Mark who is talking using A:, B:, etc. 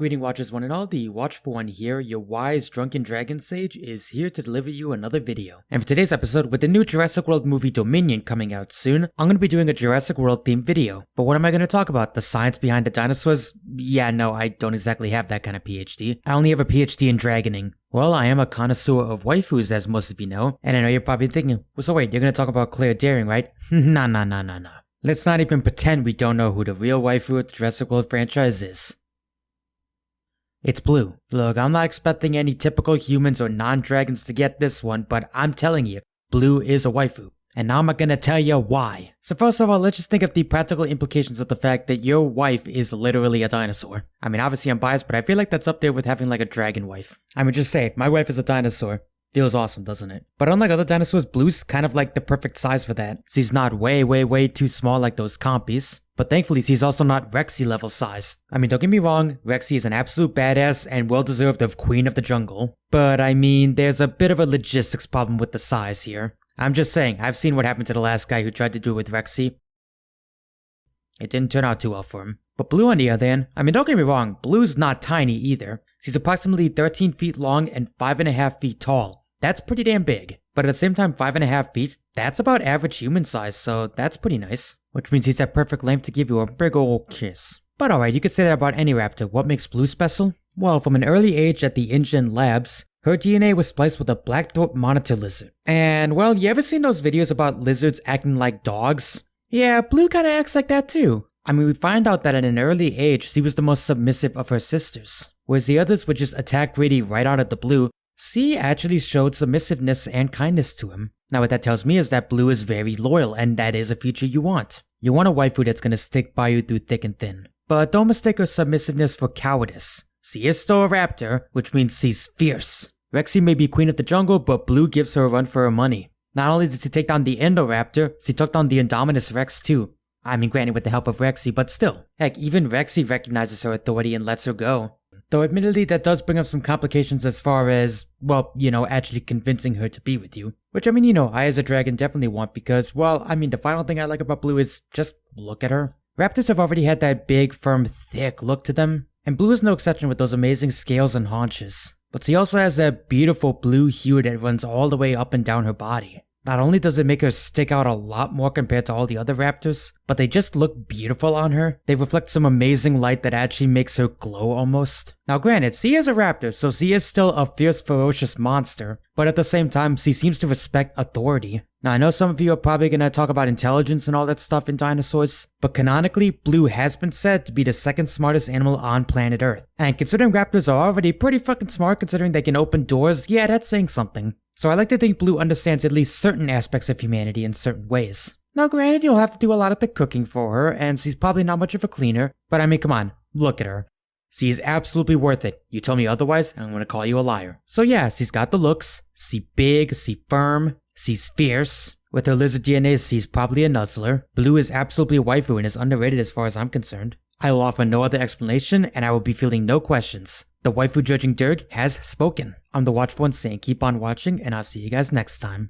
A: Greeting watchers one and all, the Watchful One here, your wise drunken dragon sage is here to deliver you another video. And for today's episode, with the new Jurassic World movie Dominion coming out soon, I'm going to be doing a Jurassic World themed video. But what am I going to talk about? The science behind the dinosaurs? Yeah, no, I don't exactly have that kind of PhD. I only have a PhD in dragoning. Well, I am a connoisseur of waifus, as most of you know, and I know you're probably thinking, well, so wait, you're going to talk about Claire Daring, right? Nah. Let's not even pretend we don't know who the real waifu of the Jurassic World franchise is. It's Blue. Look, I'm not expecting any typical humans or non-dragons to get this one, but I'm telling you, Blue is a waifu. And now I'm gonna tell you why. So first of all, let's just think of the practical implications of the fact that your wife is literally a dinosaur. I mean, obviously I'm biased, but I feel like that's up there with having like a dragon wife. I mean, just say it, my wife is a dinosaur. Feels awesome, doesn't it? But unlike other dinosaurs, Blue's kind of like the perfect size for that. She's not way too small like those compies. But thankfully, she's also not Rexy level sized. I mean, don't get me wrong, Rexy is an absolute badass and well-deserved of Queen of the Jungle. But I mean, there's a bit of a logistics problem with the size here. I'm just saying, I've seen what happened to the last guy who tried to do it with Rexy. It didn't turn out too well for him. But Blue on the other hand, I mean, don't get me wrong, Blue's not tiny either. She's approximately 13 feet long and 5.5 feet tall. That's pretty damn big. But at the same time, 5.5 feet, that's about average human size, so that's pretty nice. Which means he's at perfect length to give you a big ol' kiss. But alright, you could say that about any raptor. What makes Blue special? Well, from an early age at the InGen labs, her DNA was spliced with a black-throat monitor lizard. And well, you ever seen those videos about lizards acting like dogs? Yeah, Blue kinda acts like that too. I mean, we find out that at an early age, she was the most submissive of her sisters. Whereas the others would just attack Grady right out of the blue, she actually showed submissiveness and kindness to him. Now what that tells me is that Blue is very loyal, and that is a feature you want. You want a waifu that's gonna stick by you through thick and thin. But don't mistake her submissiveness for cowardice. She is still a raptor, which means she's fierce. Rexy may be queen of the jungle, but Blue gives her a run for her money. Not only did she take down the Indoraptor, she took down the Indominus Rex too. I mean, granted with the help of Rexy, but still. Heck, even Rexy recognizes her authority and lets her go. Though admittedly that does bring up some complications as far as, well, you know, actually convincing her to be with you. Which I mean, you know, I as a dragon definitely want because, well, I mean the final thing I like about Blue is just look at her. Raptors have already had that big, firm, thick look to them. And Blue is no exception with those amazing scales and haunches. But she also has that beautiful blue hue that runs all the way up and down her body. Not only does it make her stick out a lot more compared to all the other raptors, but they just look beautiful on her. They reflect some amazing light that actually makes her glow almost. Now granted, she is a raptor, so she is still a fierce, ferocious monster, but at the same time, she seems to respect authority. Now I know some of you are probably gonna talk about intelligence and all that stuff in dinosaurs, but canonically, Blue has been said to be the second smartest animal on planet Earth. And considering raptors are already pretty fucking smart considering they can open doors, yeah, that's saying something. So I like to think Blue understands at least certain aspects of humanity in certain ways. Now granted, you'll have to do a lot of the cooking for her, and she's probably not much of a cleaner, but I mean come on, look at her. She is absolutely worth it. You tell me otherwise, I'm gonna call you a liar. So yeah, she's got the looks, she's big, she's firm, she's fierce. With her lizard DNA, she's probably a nuzzler. Blue is absolutely a waifu and is underrated as far as I'm concerned. I will offer no other explanation, and I will be feeling no questions. The waifu judging Dirk has spoken. I'm the Watchful One saying keep on watching, and I'll see you guys next time.